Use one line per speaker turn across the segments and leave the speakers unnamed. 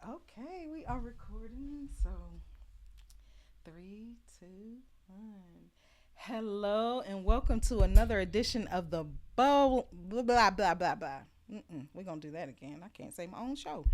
Okay, we are recording. So, three, two, one. Hello, and welcome to another edition of the Blah blah blah blah blah. We're gonna do that again. I can't say my own show.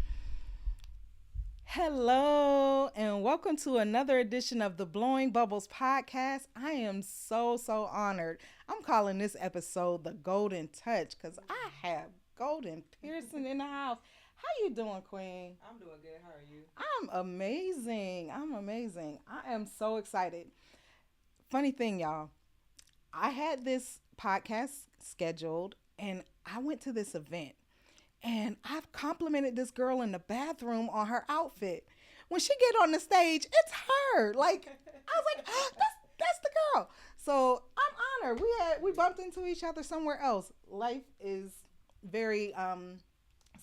Hello, and welcome to another edition of the Blowing Bubbles podcast. I am so honored. I'm calling this episode the Golden Touch because I have Golden Pearson in the house. How you doing, Queen?
I'm doing good. How are you?
I'm amazing. I'm amazing. I am so excited. Funny thing, y'all. I had this podcast scheduled and I went to this event and I've complimented this girl in the bathroom on her outfit. When she get on the stage, it's her. Like I was like, oh, that's the girl. So I'm honored. We bumped into each other somewhere else. Life is very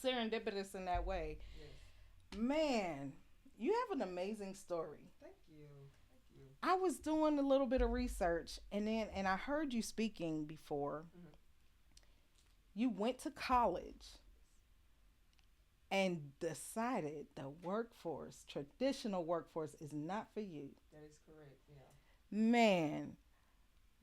serendipitous in that way.
Yes.
Man, you have an amazing story.
Thank you. Thank you.
I was doing a little bit of research and I heard you speaking before.
Hmm.
You went to college and decided the workforce, traditional workforce is not for you.
That is correct. Yeah.
Man,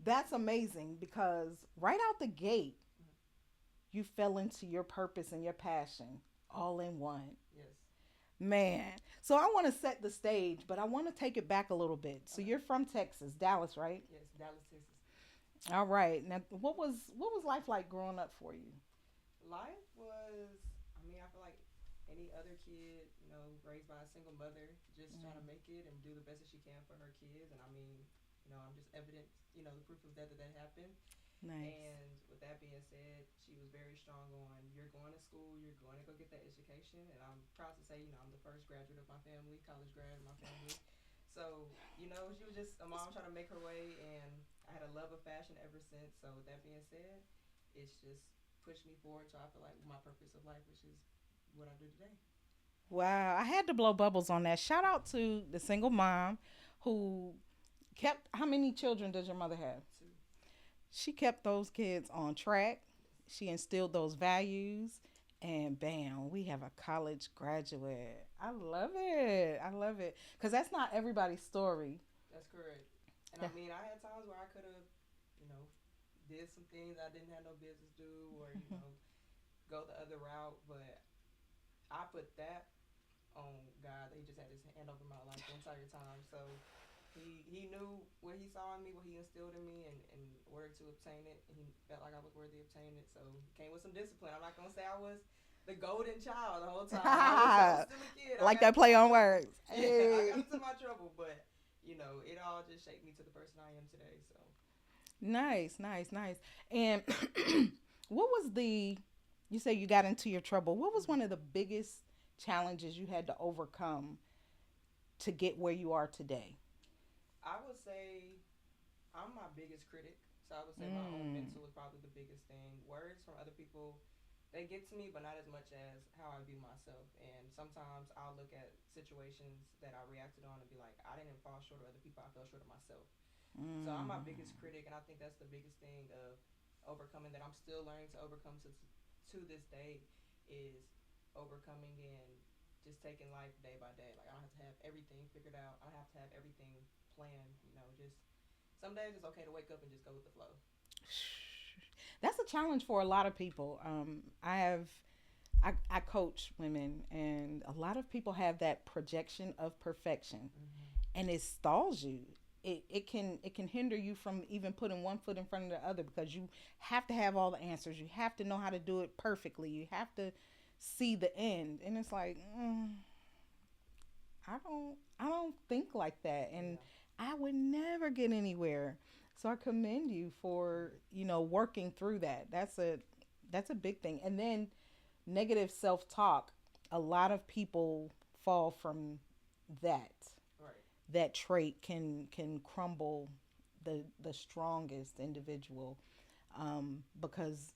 that's amazing because right out the gate
Hmm.
you fell into your purpose and your passion all in one.
Yes.
Man, so I want to set the stage, but I want to take it back a little bit. So
Okay.
you're from Texas, Dallas, right?
Yes. Dallas, Texas.
All right. Now, what was life like growing up for you?
Life was. I mean, I feel like any other kid, raised by a single mother, just trying to
Mm,
make it and do the best that she can for her kids. And I mean, I'm just evidence. The proof of that happened.
nice.
And with that being said, she was very strong on you're going to school, you're going to go get that education. And I'm proud to say, I'm the first graduate of my family, college grad of my family. So, she was just a mom trying to make her way. And I had a love of fashion ever since. So, with that being said, it's just pushed me forward to I feel like my purpose of life, which is what I do today.
Wow, I had to blow bubbles on that. Shout out to the single mom who kept. How many children does your mother have?
To
She kept those kids on track.
yes,
She instilled those values, and bam, we have a college graduate. I love it. I love it because that's not everybody's story.
that's correct. And I mean, I had times where I could have, you know, did some things I didn't have no business do, or go the other route. But I put that on God. He just had his hand over my life the entire time. So he knew what he saw in me, what he instilled in me, and in order to obtain it, he felt like I was worthy of obtaining it. So he came with some discipline. I'm not gonna say I was the golden child the whole time. I was still a kid. I
Like
got
that
into
play
my
on
trouble.
words.
Yeah, I got
Hey.
into my trouble, but it all just shaped me to the person I am today. So
Nice, nice, nice. And what was the, you say you got into your trouble. What was
mhm.
one of the biggest challenges you had to overcome to get where you are today?
I would say I'm my biggest critic. So I would say my own
Mm.
mental is probably the biggest thing. Words from other people, they get to me, but not as much as how I view myself. And sometimes I'll look at situations that I reacted on and be like, I didn't fall short of other people. I fell short of myself. So I'm
Mm.
my biggest critic, and I think that's the biggest thing of overcoming that I'm still learning to overcome to this day is overcoming and just taking life day by day. Like I don't have to have everything figured out. I don't have to have everything planned. Just some days it's okay to wake up and just go with the flow.
That's a challenge for a lot of people. I coach women, and a lot of people have that projection of perfection,
Mm-hmm.
and it stalls you. It can hinder you from even putting one foot in front of the other because you have to have all the answers. You have to know how to do it perfectly. You have to see the end, and it's like I don't think like that, and
Yeah.
I would never get anywhere. So I commend you for working through that. That's a big thing. And then negative self talk. A lot of people fall from that.
Right.
That trait can crumble the strongest individual because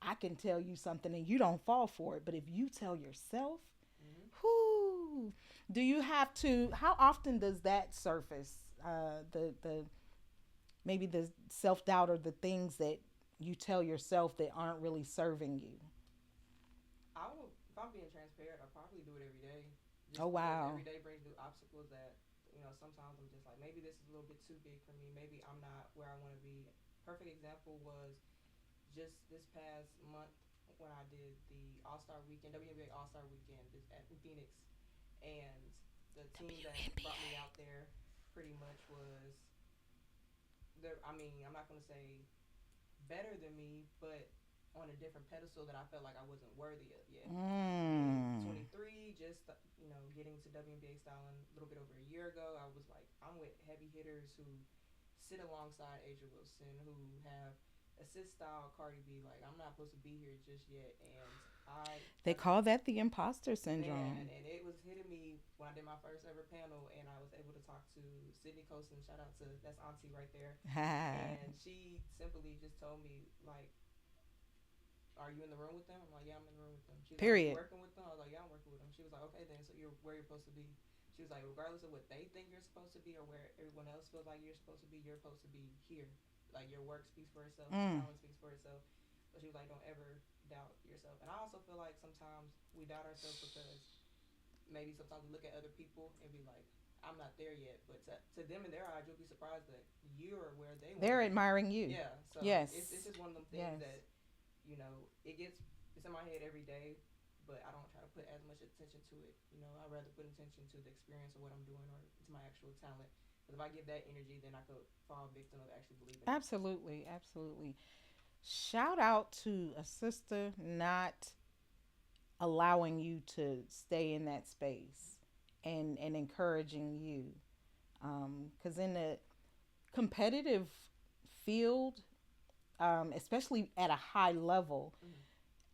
I can tell you something and you don't fall for it. But if you tell yourself,
Mm-hmm.
whoo, do you have to? How often does that surface? The maybe the self doubt or the things that you tell yourself that aren't really serving you.
I will, if I'm being transparent, I probably do it every day.
Oh,
just because
wow.
every day brings new obstacles that sometimes I'm just like, maybe this is a little bit too big for me. Maybe I'm not where I want to be. Perfect example was just this past month when I did the All Star Weekend, WNBA All Star Weekend in Phoenix, and the team that brought me out
WNBA.
there pretty much was there. I mean, I'm not gonna say better than me, but on a different pedestal that I felt like I wasn't worthy of yet. Being
Mm.
23, just getting to WNBA styling a little bit over a year ago, I was like, I'm with heavy hitters who sit alongside Asia Wilson, who have assist style Cardi B. Like, I'm not supposed to be here just yet, and I
They
as a
call that the imposter
man,
syndrome.
and it was hitting me when I did my first ever panel, and I was able to talk to Sydney Colson. Shout out to that's Auntie right there, and she simply just told me like, are you in the room with them? I'm like, yeah, I'm in the room with them. She's like, are you
Period.
working with them? I was like, yeah, I'm working with them. She was like, okay, then, so you're where you're supposed to be. She was like, regardless of what they think you're supposed to be or where everyone else feels like you're supposed to be, you're supposed to be here. Like, your work speaks for itself, your
Mm.
talent speaks for itself. But she was like, don't ever doubt yourself. And I also feel like sometimes we doubt ourselves because maybe sometimes we look at other people and be like, I'm not there yet. But to them in their eyes, you'll be surprised that you're where they want to
They're
be.
admiring you.
Yeah. So it's
Yes.
just one of them things
Yes.
that it gets it's in my head every day, but I don't try to put as much attention to it. I rather put attention to the experience of what I'm doing or to my actual talent. Because if I give that energy, then I could fall victim of actually believing it.
Absolutely. Absolutely. Shout out to a sister not allowing you to stay in that space and encouraging you. Because in the competitive field, especially at a high level,
Mm-hmm.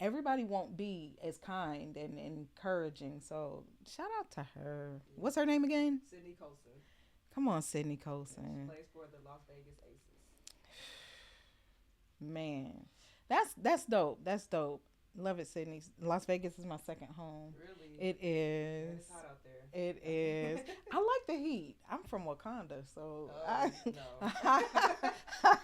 everybody won't be as kind and encouraging. So shout out to her.
Yeah.
What's her name again?
Sydney Colson.
Come on, Sydney
Yeah, she
Colson.
plays for the Las Vegas Aces.
Man, that's dope. That's dope. Love it, Sydney. Las Vegas is my second home.
Really?
It
Man,
is.
it's hot out there.
It is. I like the heat. I'm from Wakanda, so
Oh no.
I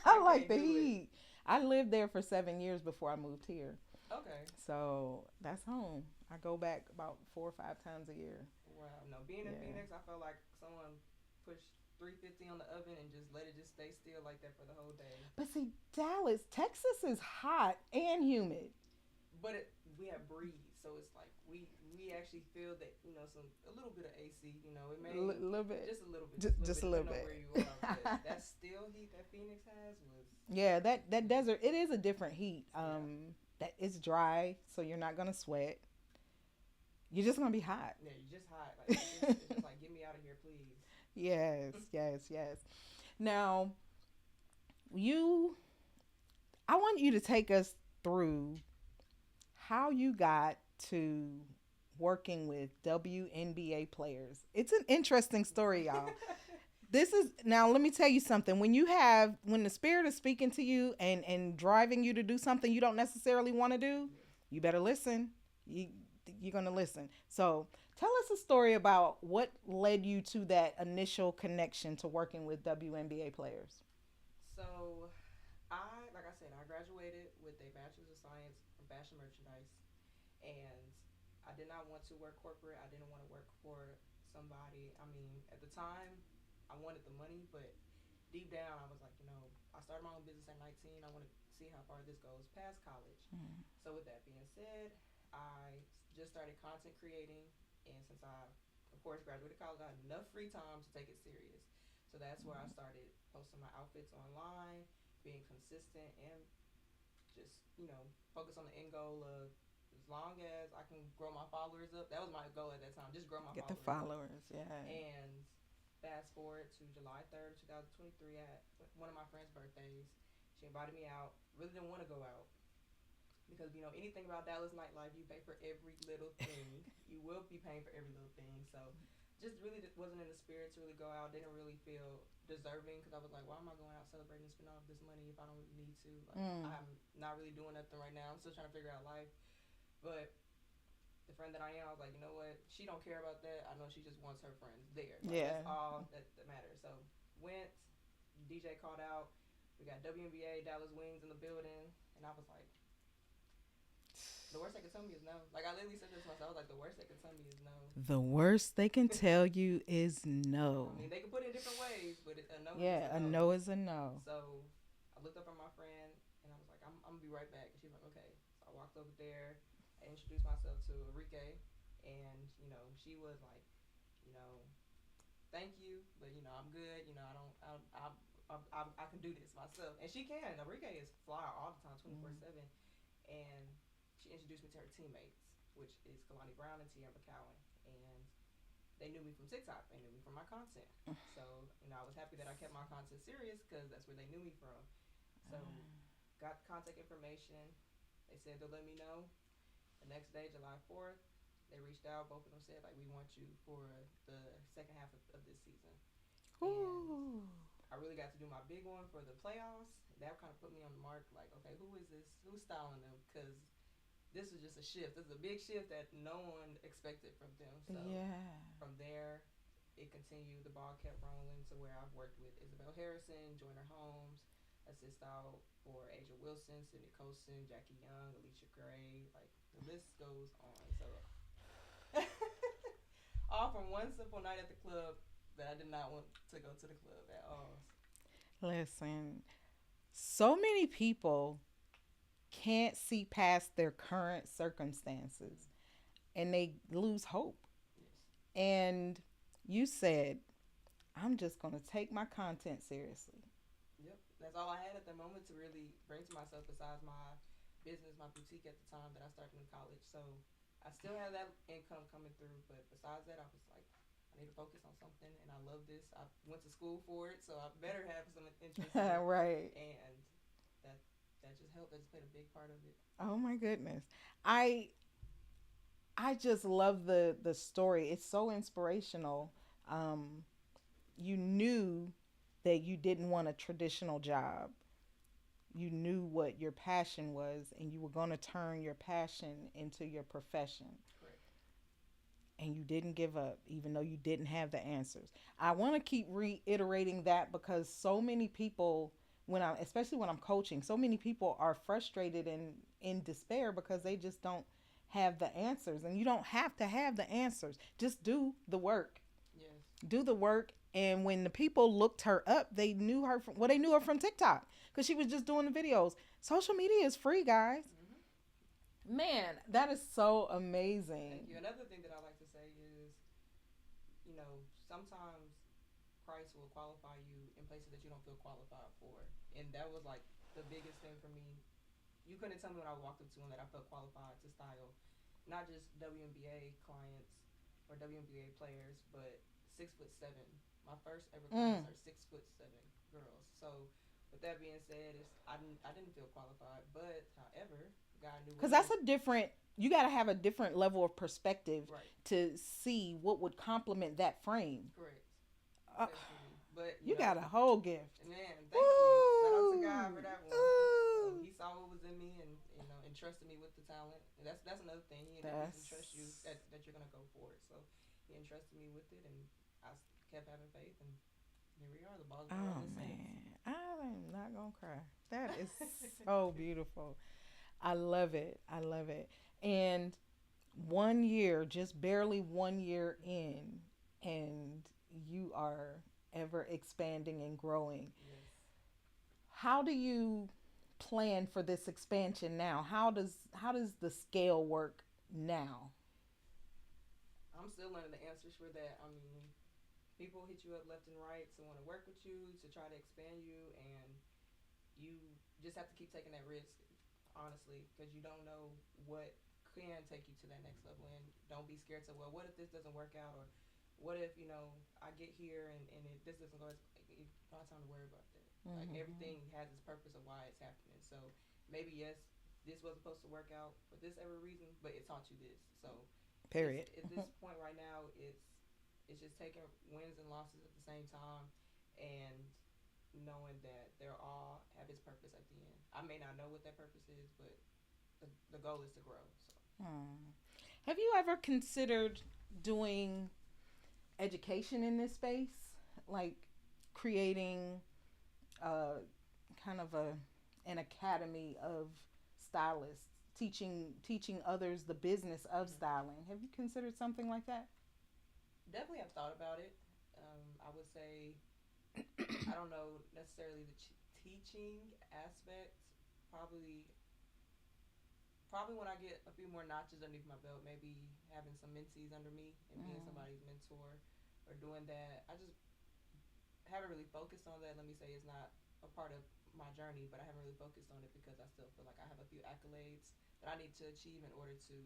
I
like
can't
the
do it.
heat. I lived there for 7 years before I moved here,
Okay.
so that's home. I go back about 4 or 5 times a year.
Wow. No, being in
Yeah.
Phoenix, I felt like someone pushed 350 on the oven and just let it just stay still like that for the whole day.
But see, Dallas, Texas is hot and humid.
But we have breeze, so it's like we actually feel that some a little bit of AC. It
A
may
little bit.
just a little bit,
Just a little
depending on where you
bit.
are. But that still heat that Phoenix has was
Yeah, that desert, it is a different heat.
yeah.
That it's dry, so you're not gonna sweat. You're just gonna be hot.
Yeah, you're just hot. Like it's just like get me out of here, please.
Yes, yes, yes. Now, you, I want you to take us through how you got to working with WNBA players. It's an interesting story, y'all. This is now let me tell you something. When the spirit is speaking to you and driving you to do something you don't necessarily want to do,
Yes.
you better listen. You're going to listen. So, tell us a story about what led you to that initial connection to working with WNBA players.
So like I said, I graduated with a bachelor's of science from fashion merchandise, and I did not want to work corporate. I didn't want to work for somebody. I mean, at the time, I wanted the money, but deep down, I was like, I started my own business at 19. I want to see how far this goes past college.
Mm.
So with that being said, I just started content creating, and since I, of course, graduated college, I had enough free time to take it serious. So that's where I started posting my outfits online, being consistent, and just focus on the end goal of as long as I can grow my followers up. That was my goal at that time, just grow my
Get the
followers up.
followers, yeah.
And fast forward to July 3rd, 2023, at one of my friend's birthdays, she invited me out. Really didn't want to go out because anything about Dallas nightlife, you pay for every little thing. You will be paying for every little thing. So just really wasn't in the spirit to really go out. Didn't really feel deserving because I was like, why am I going out celebrating and spending all this money if I don't really need to? Like,
Mm.
I'm not really doing nothing right now. I'm still trying to figure out life. But the friend that I am, I was like, you know what? She don't care about that. I know she just wants her friends there. Like,
Yeah.
that's all that matters. So went. DJ called out. We got WNBA Dallas Wings in the building, and I was like, The worst they can tell me is no. Like I literally said this to myself. I was like, the worst they can tell me is no.
The worst they can tell you is
I
no.
mean, they can put it in different ways, but a no is just
Yeah,
a
a
no.
no is a no.
So I looked up at my friend and I was like, I'm gonna be right back. And she was like, okay. So I walked over there. I introduced myself to Enrique, and she was like, you know, thank you, but I'm good. I don't, I can do this myself, and she can. Enrique is fly all the time, 24/7, and she introduced me to her teammates, which is Kalani Brown and Tierra McCowan, and they knew me from TikTok. They knew me from my content. So, I was happy that I kept my content serious because that's where they knew me from. So, got contact information. They said they'll let me know. The next day, July 4th, they reached out. Both of them said, like, we want you for the second half of this season. And
Ooh.
I really got to do my big one for the playoffs. That kind of put me on the mark, like, okay, who is this? Who's styling them? Because this was just a shift. This is a big shift that no one expected from them. So
Yeah.
from there, it continued. The ball kept rolling to where I've worked with Isabel Harrison, Joyner Holmes, assist out for Asia Wilson, Sydney Colson, Jackie Young, Alicia Gray. Like the list goes on. So all from one simple night at the club that I did not want to go to the club at all.
Listen, so many people can't see past their current circumstances and they lose hope.
Yes.
And you said, I'm just going to take my content seriously.
Yep. That's all I had at the moment to really bring to myself besides my business, my boutique at the time that I started in college. So I still have that income coming through, but besides that, I was like, I need to focus on something, and I love this. I went to school for it, so I better have some interest in it,
Right.
and that that just helped. That just played a big part of it.
Oh my goodness. I I just love the story. It's so inspirational. Um you knew that you didn't want a traditional job. You knew what your passion was and you were going to turn your passion into your profession.
Correct.
And you didn't give up even though you didn't have the answers. I want to keep reiterating that because so many people, when I especially when I'm coaching, so many people are frustrated and in despair because they just don't have the answers, and you don't have to have the answers. Just do the work.
Yes.
Do the work. And when the people looked her up, they knew her from, well, they knew her from TikTok because she was just doing the videos. Social media is free, guys. Man, that is so amazing.
Thank you. Another thing that I like to say is, sometimes Christ will qualify you in places that you don't feel qualified for, and that was like the biggest thing for me. You couldn't tell me when I walked up to him that I felt qualified to style, not just WNBA clients or WNBA players, but 6'7". My first ever clients are 6'7" girls. So with that being said, I didn't feel qualified, but however, God knew
Because
what He
that's
was.
a different, you got to have a different level of perspective
Right.
to see what would complement that frame.
Correct.
Uh,
Definitely. But
you got a whole gift.
man, thank you. Shout out to God for that one.
Ooh.
He saw what was in me and entrusted me with the talent. And that's another thing. He didn't just entrust you that you're gonna go for it. So he entrusted me with it, and I kept having faith, and here we are. The ball's been
Oh
rolling since.
man, I'm not gonna cry. That is so beautiful. I love it. I love it. And 1 year, just barely 1 year in, and you are ever expanding and growing.
Yes.
How do you plan for this expansion now? How does the scale work now?
I'm still learning the answers for that. I mean, people hit you up left and right to want to work with you, to try to expand you, and you just have to keep taking that risk, honestly, because you don't know what can take you to that next level. And don't be scared to, well, what if this doesn't work out? Or what if, I get here and this doesn't go, you don't have time to worry about that. Like everything has its purpose of why it's happening. So maybe, yes, this was supposed to work out for this ever reason, but it taught you this. So
Period.
at this point right now, it's just taking wins and losses at the same time, and knowing that they're all have its purpose at the end. I may not know what that purpose is, but the goal is to grow. So.
Have you ever considered doing education in this space, like creating kind of an academy of stylists teaching others the business of
Mm-hmm.
styling. Have you considered something like that?
Definitely have thought about it. I would say I don't know necessarily the teaching aspect. Probably, probably when I get a few more notches underneath my belt, maybe having some mentees under me and being
Mm.
somebody's mentor or doing that. I just haven't really focused on that. Let me say it's not a part of my journey, but I haven't really focused on it because I still feel like I have a few accolades that I need to achieve in order to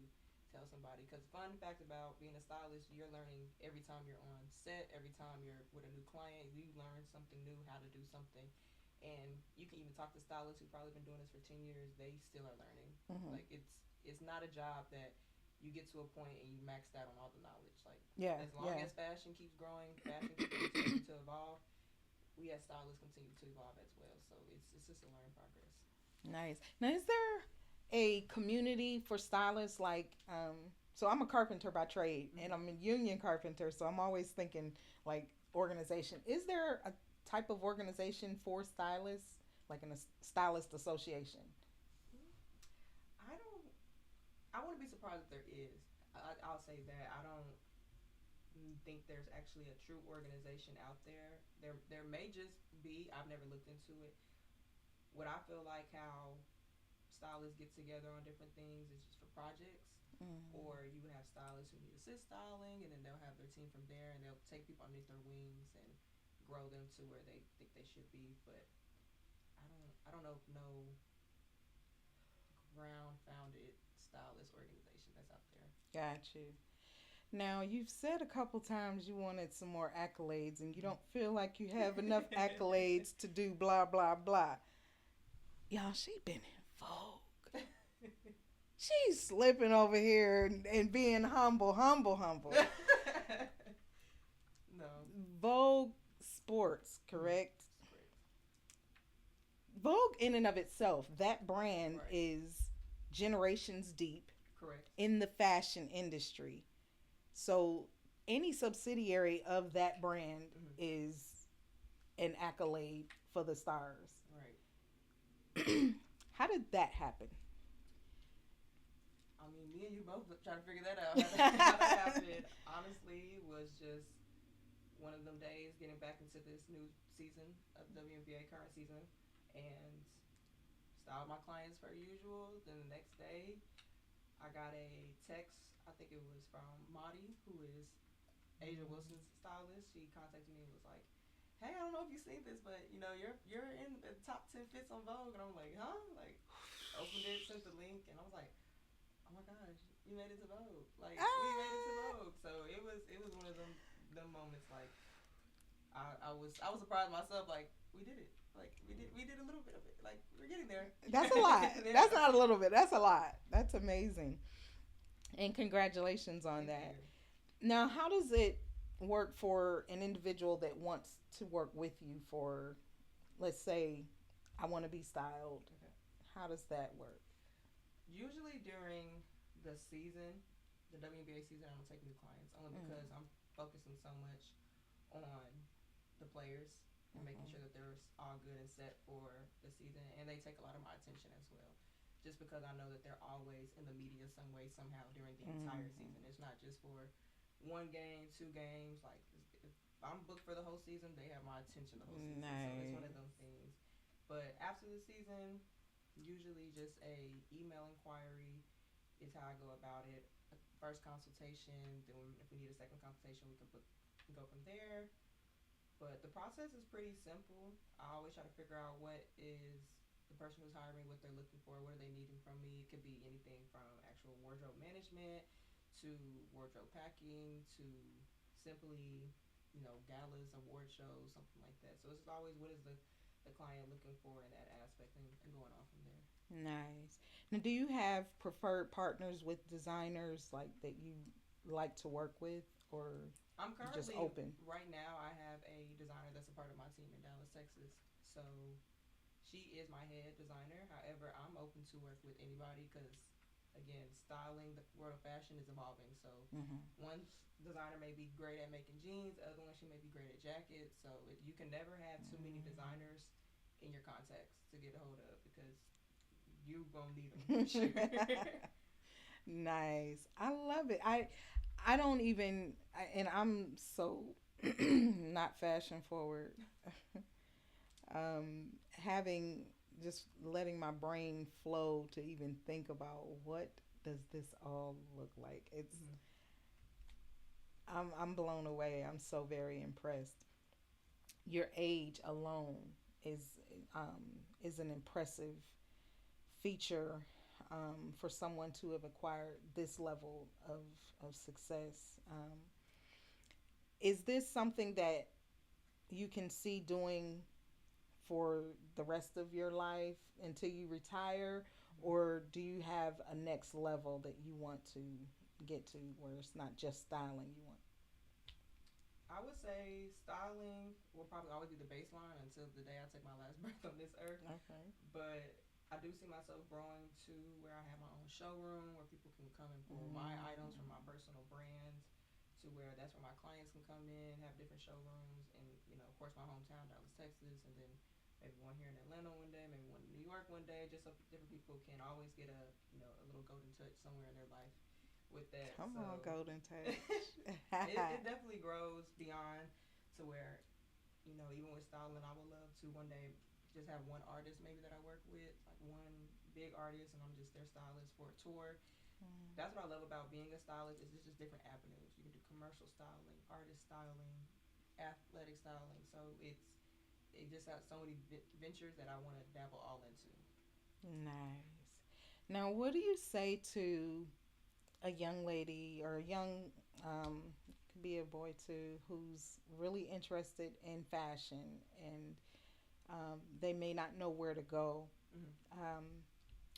tell somebody. Because fun fact about being a stylist, you're learning every time you're on set, every time you're with a new client, you learn something new, how to do something. And you can even talk to stylists who've probably been doing this for 10 years, they still are learning.
Mm-hmm.
Like it's not a job that you get to a point and you maxed out on all the knowledge. Like
Yeah,
as long
yeah.
as fashion keeps growing, fashion keeps continuing to evolve, we as stylists continue to evolve as well. So it's just a learning progress.
Nice. Now, is there a community for stylists? Like, so I'm a carpenter by trade, and
Mm-hmm.
I'm a union carpenter, so I'm always thinking like organization. Is there a type of organization for stylists, like in a stylist association?
I don't. I wouldn't be surprised if there is. I'll say that I don't think there's actually a true organization out there. There may just be. I've never looked into it. What I feel like how stylists get together on different things is just for projects.
Mm.
Or you would have stylists who need assist styling, and then they'll have their team from there, and they'll take people underneath their wings and grow them to where they think they should be. But I don't know if no ground founded stylist organization that's out there.
Got you. Now, you've said a couple times you wanted some more accolades, and you don't
Mm-hmm.
feel like you have enough accolades to do blah blah blah. Y'all, she been in Vogue. She's slipping over here and being humble, humble, humble.
No.
Vogue Sports,
Mm-hmm.
correct?
That's correct.
Vogue, in and of itself, that brand
Right.
is generations deep
Correct.
in the fashion industry. So, any subsidiary of that brand
Mm-hmm.
is an accolade for the stars.
Right.
How did that happen?
I mean, me and you both trying to figure that out. How that happened, honestly, was just one of them days getting back into this new season of WNBA current season and styled my clients per usual. Then the next day, I got a text. I think it was from Madi, who is Asia Wilson's stylist. She contacted me and was like, "Hey, I don't know if you've seen this, but you're in the top 10 fits on Vogue." And I'm like, "Huh?" Like, opened it, sent the link, and I was like, "Oh my gosh, you made it to Vogue! Like, we made it to
Ah,
Vogue!" So it was one of them moments. Like, I was surprised myself. Like, we did it. Like, we did a little bit of it. Like, we're getting there.
that's a lot. That's
Yeah.
not a little bit. That's a lot. That's amazing. And congratulations on
Thank
that.
you.
Now, how does it work for an individual that wants to work with you for, let's say, I want to be styled?
Okay.
How does that work?
Usually during the season, the WNBA season, I don't take new clients only because
Mm.
I'm focusing so much on the players and making
Mm-hmm.
sure that they're all good and set for the season, and they take a lot of my attention as well. Just because I know that they're always in the media some way somehow during the entire
Mm-hmm.
season. It's not just for one game, 2 games. Like if I'm booked for the whole season, they have my attention the whole season. So it's one of
Nice.
those things. But after the season, usually just a email inquiry is how I go about it. First consultation, then if we need a second consultation, we can go from there. But the process is pretty simple. I always try to figure out what is the person who's hiring me, what they're looking for, what are they needing from me. It could be anything from actual wardrobe management to wardrobe packing to simply, galas, award shows, something like that. So it's always what is the client looking for in that aspect and going on from there.
Nice. Now, do you have preferred partners with designers like that you like to work with, or
I'm
you just
currently
open?
right now. I have a designer that's a part of my team in Dallas, Texas. So she is my head designer. However, I'm open to work with anybody because, again, styling the world of fashion is evolving. So
Mm-hmm.
one designer may be great at making jeans, the other one she may be great at jackets. So you can never have too many
Mm.
designers in your contacts to get a hold of because you gonna need them for sure.
Nice. I love it. I don't even and I'm so not fashion forward. Having just letting my brain flow to even think about what does this all look like. It's
Mhm.
I'm blown away. I'm so very impressed. Your age alone is is an impressive feature for someone to have acquired this level of success. Is this something that you can see doing for the rest of your life until you retire?
Mhm.
Or do you have a next level that you want to get to where it's not just styling you want?
I would say styling will probably always be the baseline until the day I take my last breath on this earth.
Okay.
But I do see myself growing to where I have my own showroom where people can come and pull my items from
Mm.
my personal brands to where that's where my clients can come in, have different showrooms, and of course, my hometown, Dallas, Texas, and then maybe one here in Atlanta one day, maybe one in New York one day, just so different people can always get a little golden touch somewhere in their life with that.
Come on,
So
Golden Touch.
it definitely grows beyond to where even with styling, I would love to one day just have one artist maybe that I work with, like one big artist, and I'm just their stylist for a tour.
Mm.
That's what I love about being a stylist is it's just different avenues. You can do commercial styling, artist styling, athletic styling. So it just has so many ventures that I want to dabble all into.
Nice. Now, what do you say to a young lady or a young, could be a boy too, who's really interested in fashion and they may not know where to go?
Mm-hmm.
Um,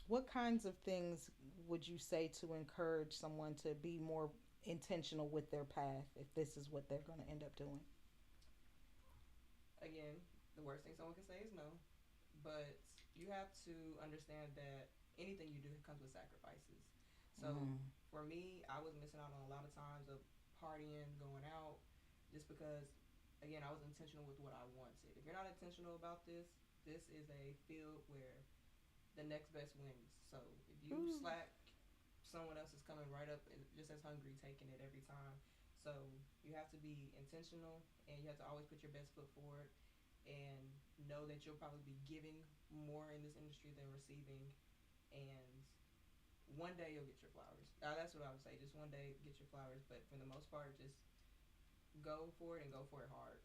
what kinds of things would you say to encourage someone to be more intentional with their path if this is what they're going to end up doing?
Again, the worst thing someone can say is no, but you have to understand that anything you do comes with sacrifices. So
Mm.
for me, I was missing out on a lot of times of partying, going out, just because, again, I was intentional with what I wanted. If you're not intentional about this, this is a field where the next best wins. So if you
Ooh.
slack, someone else is coming right up and just as hungry, taking it every time. So you have to be intentional, and you have to always put your best foot forward, and know that you'll probably be giving more in this industry than receiving. And one day you'll get your flowers. That's what I would say. Just one day get your flowers, but for the most part, just go for it and go for it hard.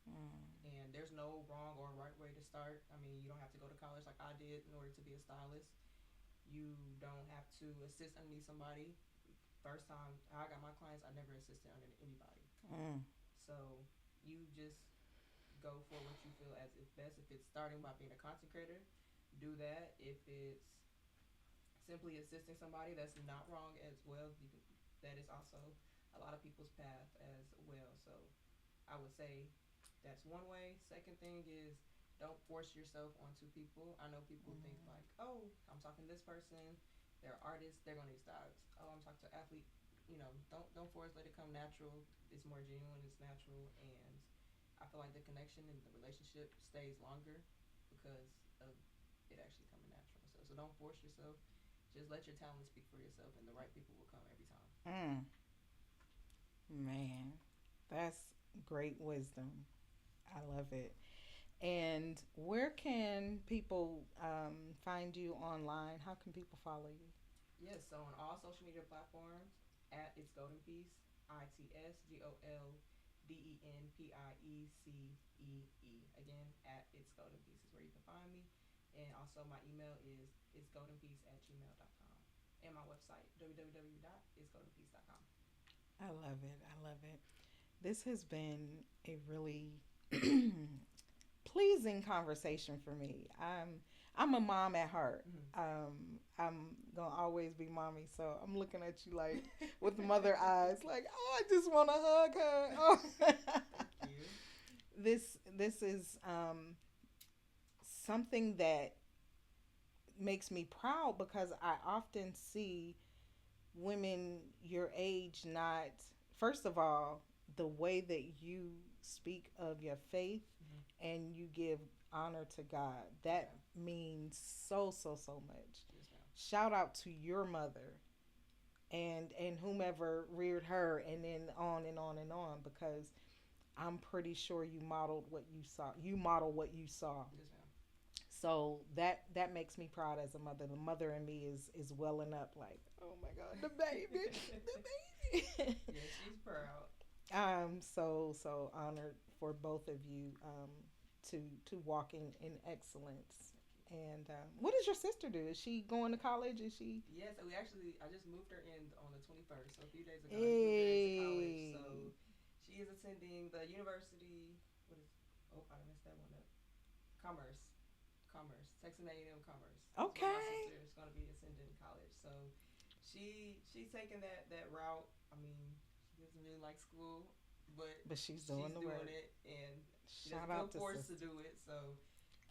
Mm.
And there's no wrong or right way to start. I mean, you don't have to go to college like I did in order to be a stylist. You don't have to assist underneath somebody. First time I got my clients, I never assisted under anybody.
Mm.
So you just go for what you feel as is best. If it's starting by being a content creator, do that. If it's simply assisting somebody, that's not wrong as well. That is also a lot of people's path as well. So I would say that's one way. Second thing is don't force yourself onto people. I know people think
Mm.
like, oh, I'm talking to this person, they're artists, they're gonna need styles. Oh, I'm talking to an athlete. Don't force. Let it come natural. It's more genuine. It's natural, and I feel like the connection and the relationship stays longer because of it actually coming natural. So don't force yourself. Just let your talent speak for yourself, and the right people will come every time.
Mm. Man, that's great wisdom. I love it. And where can people find you online? How can people follow you?
Yes, so on all social media platforms, at It's Golden Piece, ITSGOLDENPIECEE. Again, at It's Golden Piece is where you can find me. And also, my email is itsgoldenpiece@gmail.com. And my website, www.itsgoldenpiece.com.
I love it. I love it. This has been a really pleasing conversation for me. I'm a mom at heart.
Mm-hmm.
I'm gonna always be mommy, so I'm looking at you like with mother eyes, like, oh, I just want to hug her. Oh.
Thank you.
This is something that makes me proud because I often see women your age not, first of all, the way that you speak of your faith
Mm-hmm.
and you give honor to God. That
Yeah.
means so, so, so much.
Yes,
shout out to your mother and whomever reared her, and then on and on and on, because I'm pretty sure you modeled what you saw. You model what you saw.
Yes, ma'am.
So that makes me proud as a mother. The mother in me is welling up like, oh my god, the baby, the baby.
Yeah, she's proud.
I'm so honored for both of you, to walking in excellence. And what does your sister do? Is she going to college? Is she?
Yes, we actually, I just moved her in on the 21st, so a few days ago, I just moved her into college.
Hey.
So she is attending the university. What is? Oh, I messed that one up. Commerce, Commerce, Texas A&M Commerce. That's where my
Okay.
sister is going to be attending college. So she's taking that route. I mean, she doesn't really like school, but
But she's
she's
doing the
doing
work.
it, and she
Shout
doesn't feel
out to
forced to
sister.
do it. So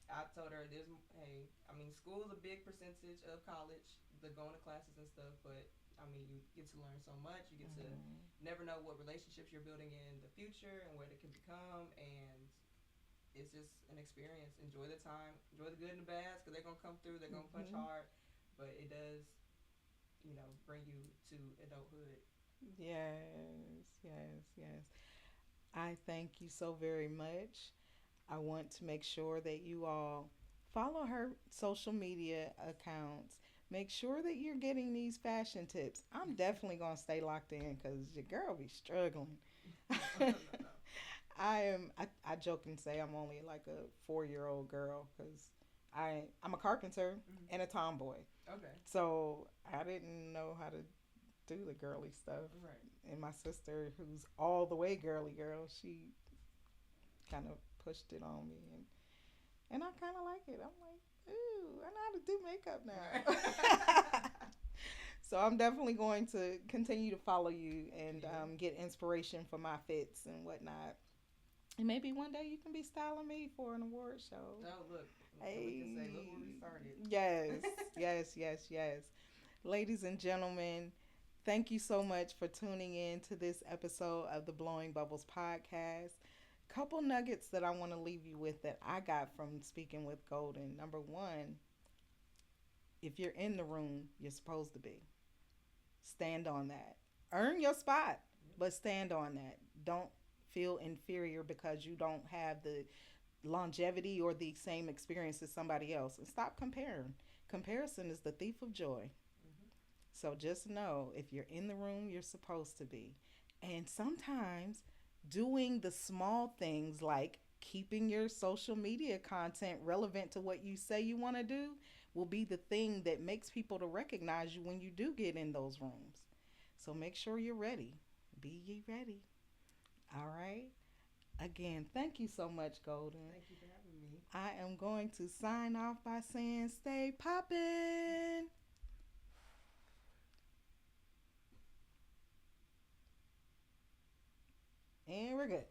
I told her, "There's, hey, I mean, school is a big percentage of college, the going to classes and stuff, but I mean, you get to learn so much. You get to
Mm-hmm.
never know what relationships you're building in the future and where they can become, and it's just an experience. Enjoy the time, enjoy the good and the bad, because they're gonna come through. They're gonna punch
Mm-hmm.
hard, but it does, bring you to adulthood."
Yes, yes, yes. I thank you so very much. I want to make sure that you all follow her social media accounts. Make sure that you're getting these fashion tips. I'm definitely going to stay locked in because your girl be struggling.
Oh, no, no, no.
I joke and say I'm only like a 4 year old girl because I'm a carpenter
Mm-hmm.
and a tomboy.
Okay.
So I didn't know how to do the girly stuff.
Right.
And my sister, who's all the way girly girl, she kind of pushed it on me, and I kind of like it. I'm like, ooh, I know how to do makeup
Right.
now. So I'm definitely going to continue to follow you and
Yeah.
get inspiration for my fits and whatnot. And maybe one day you can be styling me for an award show.
Oh, look, and we can say, look where we
Hey,
started.
yes, yes, yes, yes. Ladies and gentlemen, thank you so much for tuning in to this episode of the Blowing Bubbles podcast. Couple nuggets that I want to leave you with that I got from speaking with Golden. Number one, if you're in the room, you're supposed to be. Stand on that. Earn your spot,
Yep.
but stand on that. Don't feel inferior because you don't have the longevity or the same experience as somebody else. And stop comparing. Comparison is the thief of joy.
Mm-hmm.
So just know if you're in the room, you're supposed to be. And sometimes doing the small things like keeping your social media content relevant to what you say you want to do will be the thing that makes people to recognize you when you do get in those rooms. So make sure you're ready. Be ye ready. All right. Again, thank you so much, Golden.
Thank you for having me.
I am going to sign off by saying stay poppin'. And we're good.